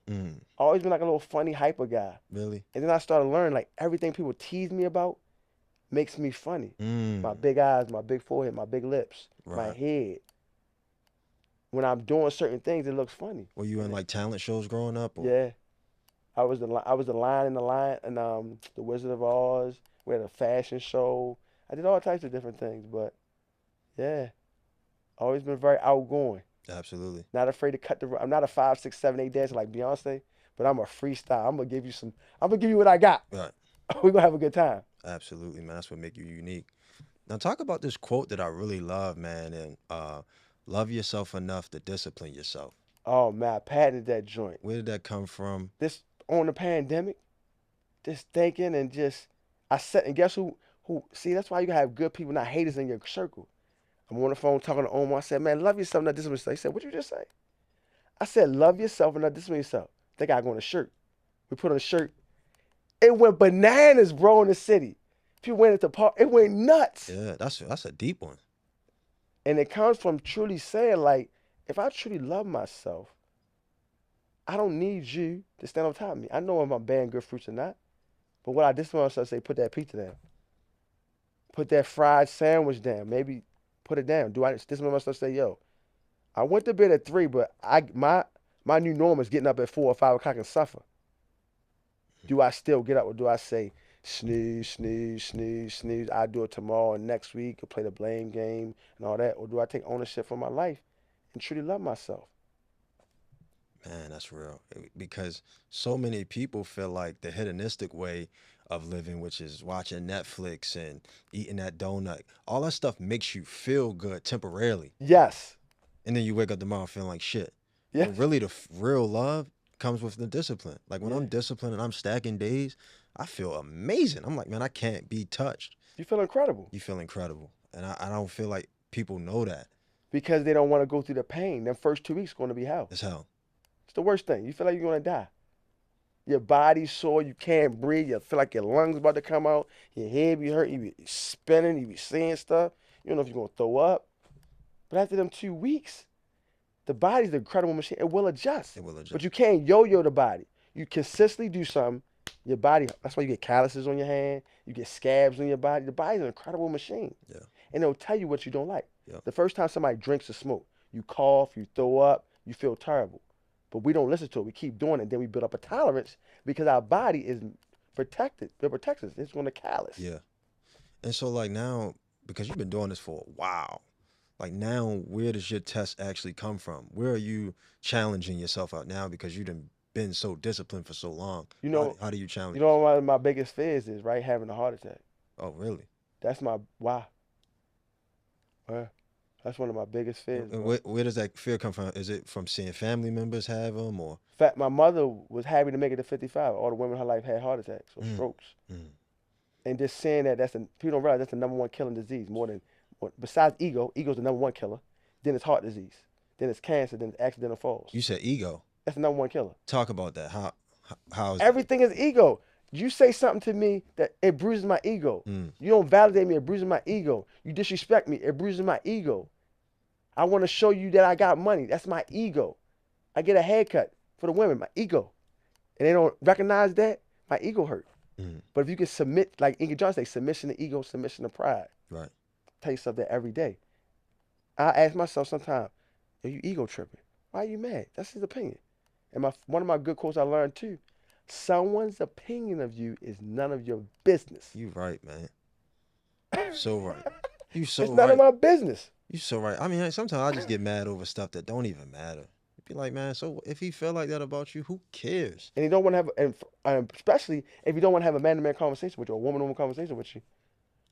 Mm. I've always been like a little funny, hyper guy. Really? And then I started learning, like, everything people tease me about makes me funny. Mm. My big eyes, my big forehead, my big lips, my Right. head. When I'm doing certain things, it looks funny. Were you in like talent shows growing up? Or? Yeah. I was the lion in the lion and the Wizard of Oz. We had a fashion show. I did all types of different things, but yeah, always been very outgoing. Absolutely. Not afraid to cut the. I'm not a 5, 6, 7, 8 dancer like Beyonce, but I'm a freestyle. I'm gonna give you what I got. Right. We're gonna have a good time. Absolutely, man. That's what make you unique. Now talk about this quote that I really love, man, and love yourself enough to discipline yourself. Oh man, I patented that joint. Where did that come from? This on the pandemic, just thinking and just I said, and guess who see, that's why you gotta have good people, not haters in your circle. I'm on the phone talking to Omar. I said, man, love yourself, not discipline yourself. He said, what you just say? I said, love yourself and not discipline yourself. They got on a shirt. We put on a shirt. It went bananas, bro, in the city. People went at the park. It went nuts. Yeah, that's a deep one. And it comes from truly saying, like, if I truly love myself, I don't need you to stand on top of me. I know if I'm bearing good fruits or not. But what I discipline myself, say, put that pizza down. Put that fried sandwich down. Maybe put it down. Do I discipline myself, say, yo, I went to bed at 3, but my new norm is getting up at 4 or 5 o'clock and suffer. Do I still get up or do I say, snooze, snooze, snooze, snooze, I'll do it tomorrow and next week, or play the blame game and all that? Or do I take ownership for my life and truly love myself? Man, that's real. Because so many people feel like the hedonistic way of living, which is watching Netflix and eating that donut, all that stuff makes you feel good temporarily. Yes. And then you wake up tomorrow feeling like shit. Yeah. But really, the real love comes with the discipline. Like when Yeah. I'm disciplined and I'm stacking days, I feel amazing. I'm like, man, I can't be touched. You feel incredible You feel incredible. And I don't feel like people know that. because they don't want to go through the pain. Them first 2 weeks going to be hell. It's hell. It's the worst thing. You feel like you're going to die. Your body's sore. You can't breathe. You feel like your lungs about to come out. Your head be hurt. You be spinning. You be seeing stuff. You don't know if you're going to throw up. But after them 2 weeks, the body's an incredible machine. It will adjust. It will adjust. But you can't yo-yo the body. You consistently do something. Your body, that's why you get calluses on your hand. You get scabs on your body. The body's an incredible machine. Yeah. And it'll tell you what you don't like. Yeah. The first time somebody drinks or smoke, you cough, you throw up, you feel terrible. But we don't listen to it. We keep doing it. Then we build up a tolerance because our body is protected. It protects us. It's going to callous. Yeah. And so like now, because you've been doing this for a while, like now, where does your test actually come from? Where are you challenging yourself out now because you've been so disciplined for so long? You know, how do you challenge? You know what one of my biggest fears is, right? Having a heart attack. Oh, really? That's my why. That's one of my biggest fears, And bro. where does that fear come from? Is it from seeing family members have them or? In fact, my mother was happy to make it to 55. All the women in her life had heart attacks or Mm, strokes. mm. And just saying that people don't realize that's the number one killing disease besides ego's the number one killer. Then it's heart disease. Then it's cancer. Then it's accidental falls. You said ego. That's the number one killer. Talk about that. How is that? Everything is ego. You say something to me that it bruises my ego. Mm, You don't validate me, it bruises my ego. You disrespect me, it bruises my ego. I want to show you that I got money. That's my ego. I get a haircut for the women, my ego. And they don't recognize that, my ego hurt. mm. But if you can submit, like Inge Johnson say, submission to ego, submission to pride. Right. Tell yourself that every day. I ask myself sometimes, are you ego tripping? Why are you mad? That's his opinion. And one of my good quotes I learned too, someone's opinion of you is none of your business. You right, man. You so right. You It's so none of right. my business. You so right. I mean, sometimes I just get mad over stuff that don't even matter. Be like, man, so if he feel like that about you, who cares? And you don't want to have, and especially if you don't want to have a man-to-man conversation with you, or a woman-to-woman conversation with you,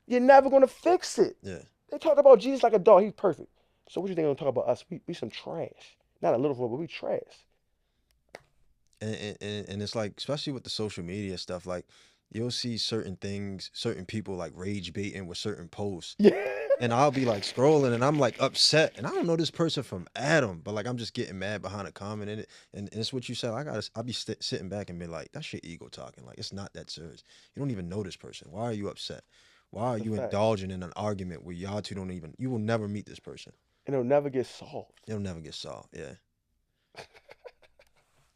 you're never going to fix it. Yeah. They talked about Jesus like a dog. He's perfect. So what you think they're going to talk about us? We some trash. Not a little bit, but we trash. And it's like, especially with the social media stuff, like you'll see certain things, certain people like rage baiting with certain posts. Yeah. And I'll be like scrolling and I'm like upset. And I don't know this person from Adam, but like I'm just getting mad behind a comment in it. And it's what you said. I'll be sitting back and be like, that's your ego talking. Like, it's not that serious. You don't even know this person. Why are you upset? Why are It's a you fact. indulging in an argument where y'all two don't even, you will never meet this person. And it'll never get solved. It'll never get solved. Yeah.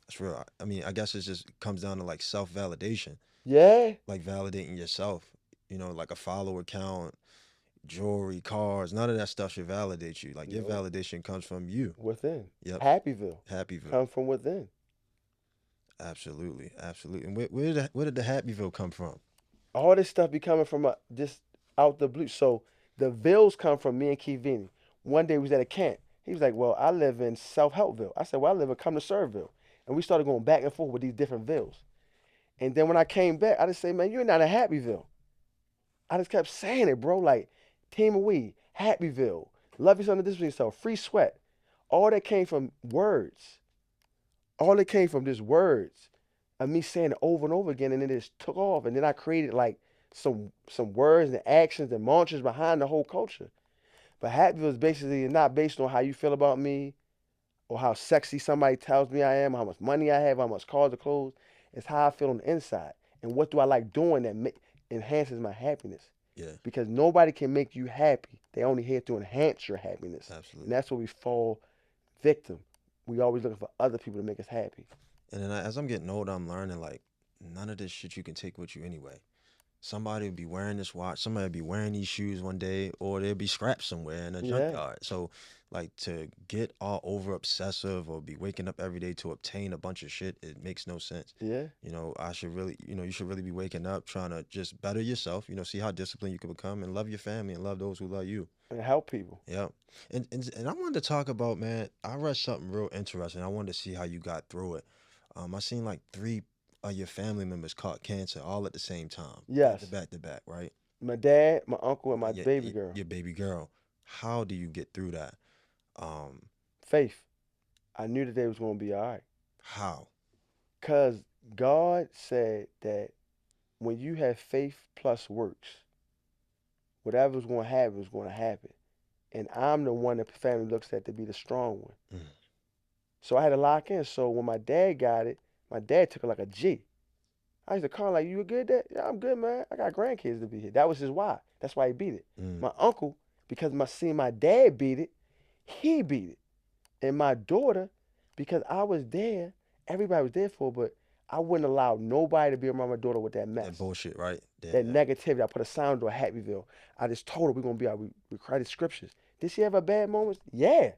That's real. I mean, I guess it just comes down to like self validation, Yeah. like validating yourself, like a follower count, jewelry, cars, none of that stuff should validate you. Like your No. validation comes from you. Within. Yep. Happyville. Happyville. Come from within. Absolutely. Absolutely. And where did the Happyville come from? All this stuff be coming from just out the blue. So the Vills come from me and Keith Vini. One day we was at a camp. He was like, well, I live in South Helpville. I said, well, I live in Come to Serveville. And we started going back and forth with these different Vills. And then when I came back, I just say, man, you're not a Happyville. I just kept saying it, bro. Like, Team of We, Happyville, love yourself and discipline yourself, free sweat. All that came from words. All it came from just words of me saying it over and over again, and then it just took off. And then I created like some words and actions and mantras behind the whole culture. But Happyville is basically not based on how you feel about me or how sexy somebody tells me I am, how much money I have, how much cars or clothes. It's how I feel on the inside. And what do I like doing that enhances my happiness? Yeah, Because nobody can make you happy. They only here to enhance your happiness. And absolutely. that's where we fall victim. We always looking for other people to make us happy. And then as I'm getting older, I'm learning like none of this shit you can take with you anyway. Somebody will be wearing this watch, somebody will be wearing these shoes one day, or they'll be scrapped somewhere in a Yeah, junkyard. So, like, to get all over obsessive or be waking up every day to obtain a bunch of shit, it makes no sense. yeah. I should really, you should really be waking up trying to just better yourself, see how disciplined you can become and love your family and love those who love you. And help people. Yeah. And I wanted to talk about, man, I read something real interesting. I wanted to see how you got through it. I seen like three of your family members caught cancer all at the same time, Yes. back to back, right? My dad, my uncle, and my Your, baby your, girl. your baby girl. How do you get through that? Um, Faith. I knew that they was gonna be all right. how? Cause God said that when you have faith plus works, whatever's gonna happen is gonna happen. And I'm the one that the family looks at to be the strong one. Mm, So I had to lock in. So when my dad got it, my dad took it like a G. I used to call him like, you good, Dad? Yeah, I'm good, man. I got grandkids to be here. That was his why. That's why he beat it. mm, My uncle, because seeing my dad beat it, he beat it. And my daughter, because I was there, everybody was there for, but I wouldn't allow nobody to be around my daughter with that that mess, bullshit, right? that Yeah. negativity. I put a sign to a Happyville. I just told her we're gonna be out. We cried the scriptures. Did she have her bad moments? Yeah.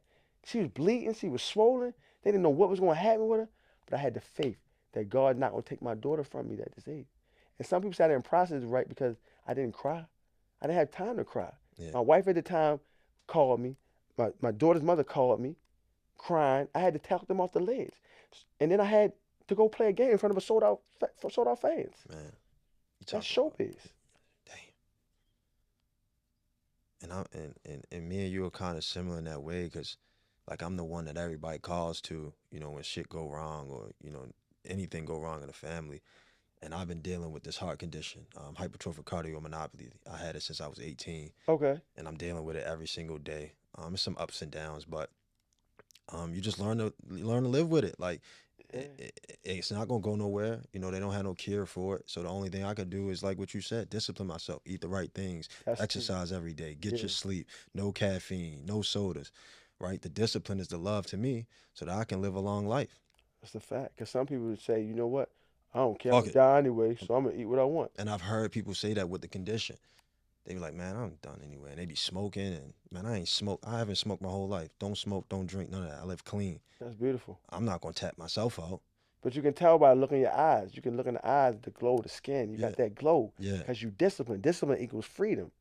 She was bleeding. She was swollen. They didn't know what was gonna happen with her, but I had the faith that God's not gonna take my daughter from me at this age. And some people say I didn't process it right because I didn't cry. I didn't have time to cry. Yeah. My wife at the time called me. My daughter's mother called me crying. I had to talk them off the ledge. And then I had to go play a game in front of a sold out fans. Man. You That's talk about showbiz. damn. And me and you are kind of similar in that way, because like I'm the one that everybody calls to, when shit go wrong, or anything go wrong in the family. And I've been dealing with this heart condition, hypertrophic cardiomyopathy. I had it since I was 18, Okay. and I'm dealing with it every single day. There's some ups and downs, but you just learn to live with it. Like Yeah. it's not gonna go nowhere. They don't have no cure for it. So the only thing I could do is like what you said: discipline myself, eat the right things, That's key. exercise every day, get Yeah. your sleep, no caffeine, no sodas. Right? The discipline is the love to me, so that I can live a long life. That's a fact. Because some people would say, you know what? I don't care. I'm Fuck gonna it. die anyway, so I'm gonna eat what I want. And I've heard people say that with the condition. They be like, man, I'm done anyway. And they be smoking, and man, I haven't smoked my whole life. Don't smoke, don't drink, none of that. I live clean. That's beautiful. I'm not gonna tap myself out. But you can tell by looking in your eyes. You can look in the eyes, the glow of the skin. You Yeah, got that glow yeah, because you discipline. Discipline equals freedom.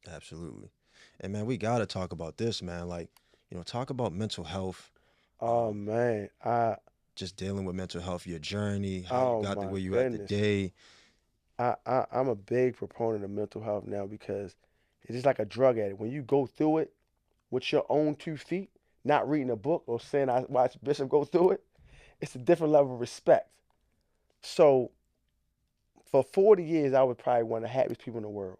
absolutely. And man, we gotta talk about this, man. Like, talk about mental health, Oh um, man, just dealing with mental health, your journey, how you oh got to my where you at goodness. today. I'm a big proponent of mental health now because it's just like a drug addict. When you go through it with your own 2 feet, not reading a book or saying I watched Bishop go through it, it's a different level of respect. So for 40 years, I was probably one of the happiest people in the world.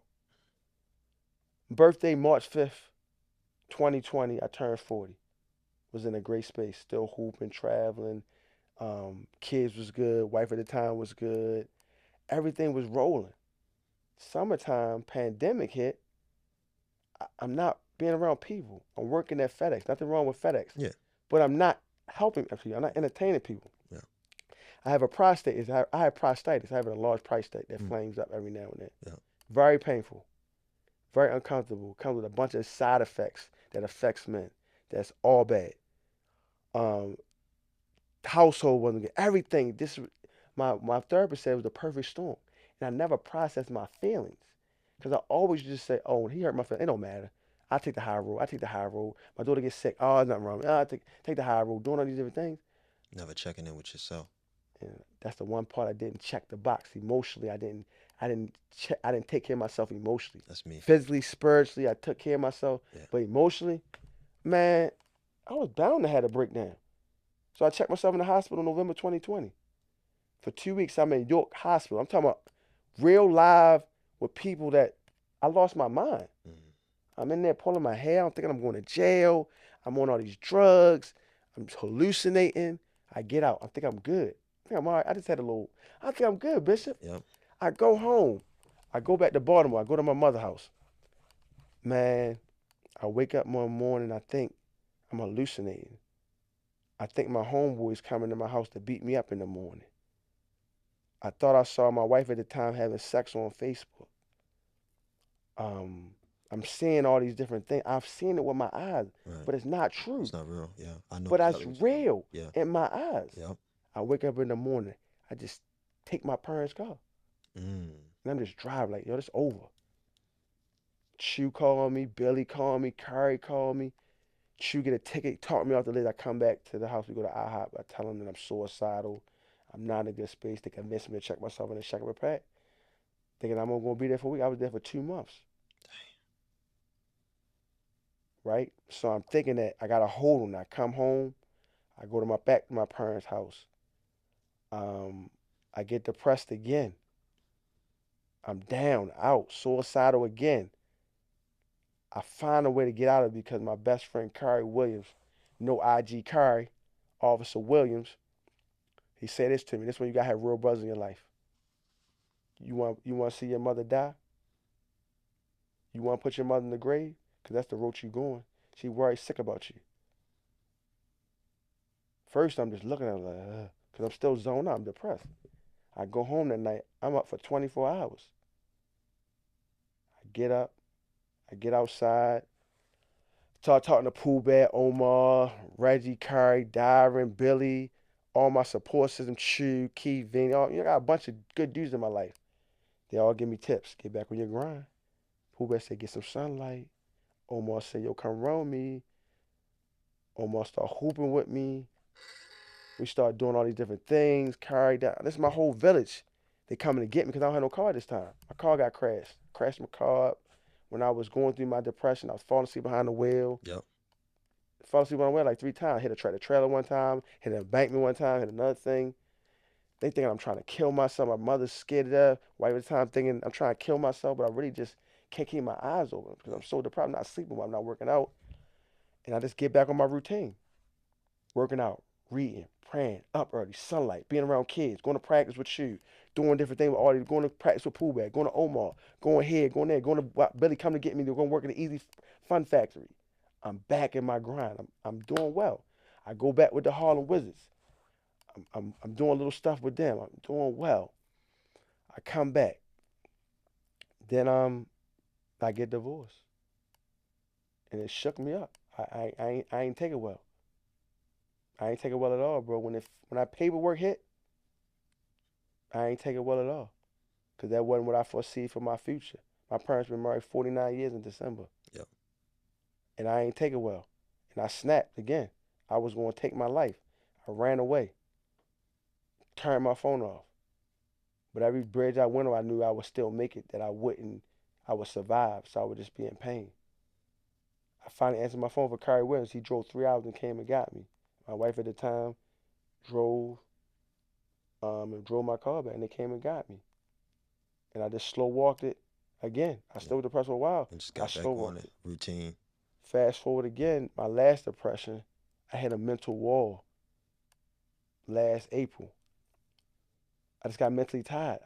Birthday, March 5th, 2020, I turned 40. Was in a great space, still hooping, traveling. Kids was good. Wife at the time was good. Everything was rolling. Summertime, pandemic hit. I'm not being around people. I'm working at FedEx. Nothing wrong with FedEx. Yeah, But I'm not helping people. I'm not entertaining people. yeah, I have a prostate. I have prostatitis. I have a large prostate that mm, flames up every now and then. yeah, Very painful. Very uncomfortable. Comes with a bunch of side effects that affects men. That's all bad. Um, Household wasn't good. Everything. My therapist said it was the perfect storm, and I never processed my feelings because I always just say, "Oh, when he hurt my feelings, it don't matter. I take the high road. I take the high road. My daughter gets sick. Oh, there's nothing wrong. I take the high road. Doing all these different things, never checking in with yourself. and that's the one part I didn't check the box emotionally. I didn't take care of myself emotionally, That's me. physically, spiritually. I took care of myself, Yeah, but emotionally, man, I was bound to have a breakdown. So I checked myself in the hospital in November 2020. For 2 weeks, I'm in York Hospital. I'm talking about real live with people that I lost my mind. mm, I'm in there pulling my hair. I'm thinking I'm going to jail. I'm on all these drugs. I'm hallucinating. I get out. I think I'm good. I think I'm all right. I just had a little, I think I'm good, Bishop. yep. I go home. I go back to Baltimore. I go to my mother's house. Man, I wake up one morning. I think I'm hallucinating. I think my homeboy's coming to my house to beat me up in the morning. I thought I saw my wife at the time having sex on Facebook. Um, I'm seeing all these different things. I've seen it with my eyes, Right. but it's not true. It's not real. Yeah, I know But that's exactly what you're talking about. real Yeah, in my eyes. yep. I wake up in the morning. I just take my parents' car Mm, and I'm just driving like, yo, this over. Chew called me, Billy called me, Kari called me. Chew get a ticket, talk me off the list. I come back to the house. We go to IHOP. I tell them that I'm suicidal. I'm not in a good space. They convince me to check myself in the check pack, thinking I'm gonna be there for a week. I was there for 2 months, right? So I'm thinking that I got a hold on that. I come home, I go to my parents' house. Um, I get depressed again. I'm down, out, suicidal again. I find a way to get out of it because my best friend Kari Williams, no IG Kari, Officer Williams, he said this to me. This when you gotta have real brothers in your life. You want to see your mother die? You want to put your mother in the grave? Because that's the road you going. She worried sick about you. First, I'm just looking at her like, because I'm still zoned out. I'm depressed. I go home that night. I'm up for 24 hours. I get up. I get outside. Start talking to Pooh Bear, Omar, Reggie, Curry, Dyron, Billy, all my support system, Chew, Keith, Vinny. I got a bunch of good dudes in my life. They all give me tips. Get back on your grind. Pooh Bear said, get some sunlight. Omar said, yo, come around me. Omar start hooping with me. We start doing all these different things. Carried down. This is my whole village. They coming to get me because I don't have no car this time. My car got crashed. Crashed my car up. when I was going through my depression, I was falling asleep behind the wheel. Yep. Fell asleep on the wheel like 3 times. Hit a trailer one time. Hit an embankment one time. Hit another thing. They thinking I'm trying to kill myself. My mother's scared to death. Wife at the time thinking I'm trying to kill myself, but I really just can't keep my eyes open because I'm so depressed. I'm not sleeping well. I'm not working out. And I just get back on my routine. Working out, reading, praying, up early, sunlight, being around kids, going to practice with you, doing different things with Audie, going to practice with Pooh Bag, going to Omar, going here, going there, going to Billy, come to get me. They're going to work at the Easy Fun Factory. I'm back in my grind. I'm doing well. I go back with the Harlem Wizards. I'm doing little stuff with them. I'm doing well. I come back. Then I get divorced. And it shook me up. I ain't take it well. I ain't take it well at all, bro. When that paperwork hit, I ain't take it well at all. Cause that wasn't what I foresee for my future. My parents been married 49 years in December. Yep. And I ain't take it well. And I snapped again. I was gonna take my life. I ran away. Turned my phone off. But every bridge I went on, I knew I would still make it, that I would survive, so I would just be in pain. I finally answered my phone for Kyrie Williams. He drove 3 hours and came and got me. My wife at the time drove and drove my car back, and they came and got me. And I just slow walked it again. I Yeah. still was depressed for a while. And just I got back slow on walked it. it. Routine. Fast forward again, my last depression, I hit a mental wall last April. I just got mentally tired.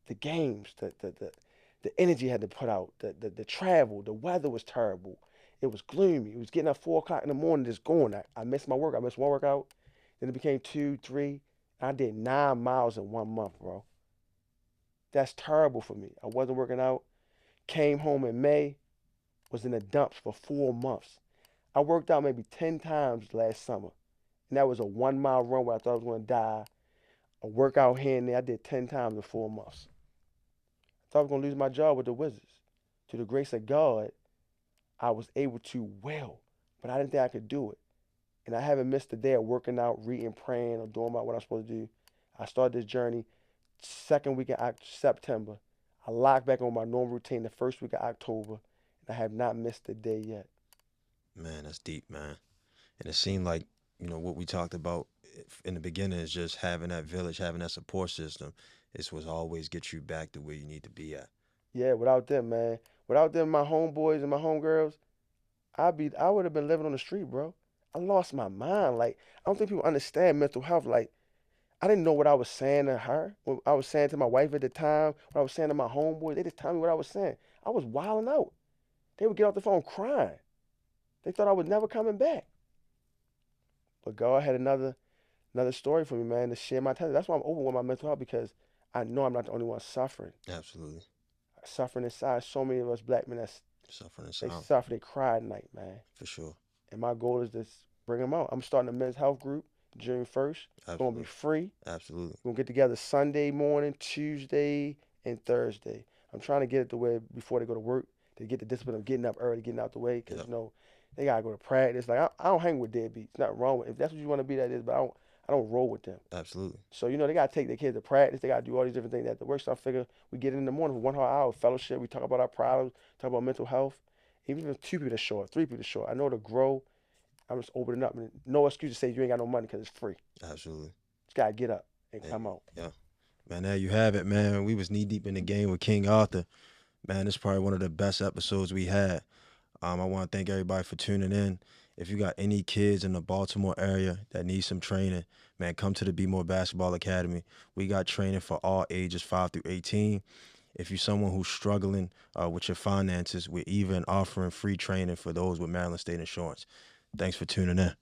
The games, the energy I had to put out, the travel, the weather was terrible. It was gloomy. It was getting up 4 o'clock in the morning, just going. I missed my work. I missed one workout. Then it became two, three. I did 9 miles in 1 month, bro. That's terrible for me. I wasn't working out. Came home in May, was in the dumps for 4 months. I worked out maybe 10 times last summer. And that was a 1 mile run where I thought I was going to die. A workout here and there. I did 10 times in 4 months. I thought I was going to lose my job with the Wizards. To the grace of God, I was able to well, but I didn't think I could do it. And I haven't missed a day of working out, reading, praying, or doing what I'm supposed to do. I started this journey second week of September. I locked back on my normal routine the first week of October, and I have not missed a day yet. Man, that's deep, man. And it seemed like, what we talked about in the beginning is just having that village, having that support system. This was always get you back to where you need to be at. Yeah, without them, man, without them, my homeboys and my homegirls, I would have been living on the street, bro. I lost my mind. Like I don't think people understand mental health. Like I didn't know what I was saying to her, what I was saying to my wife at the time, what I was saying to my homeboys. They just tell me what I was saying. I was wilding out. They would get off the phone crying. They thought I was never coming back. But God had another story for me, man, to share my testimony. That's why I'm open with my mental health because I know I'm not the only one suffering. Absolutely. Suffering inside. So many of us black men Suffering in they silence, suffer, they cry at night, man. for sure. And my goal is to bring them out. I'm starting a men's health group June 1st. It's gonna be Absolutely. free. Absolutely. We're gonna get together Sunday morning, Tuesday, and Thursday. I'm trying to get it the way before they go to work to get the discipline of getting up early, getting out the way, because Yep. they gotta go to practice. Like I don't hang with deadbeats. Nothing wrong with it. If that's what you want to be, that is. But I don't roll with them. Absolutely. So they gotta take their kids to practice. They gotta do all these different things at the work. So I figure we get in the morning for 1 hour fellowship. We talk about our problems, talk about mental health. Even if 2 people to show up, 3 people to show up, I know to grow. I'm just opening up. No excuse to say you ain't got no money because it's free. Absolutely. Just gotta get up and Yeah. come out. Yeah. Man, there you have it, man. We was knee deep in the game with King Arthur. Man, this is probably one of the best episodes we had. I want to thank everybody for tuning in. If you got any kids in the Baltimore area that need some training, man, come to the Be More Basketball Academy. We got training for all ages 5 through 18. If you're someone who's struggling with your finances, we're even offering free training for those with Maryland State Insurance. Thanks for tuning in.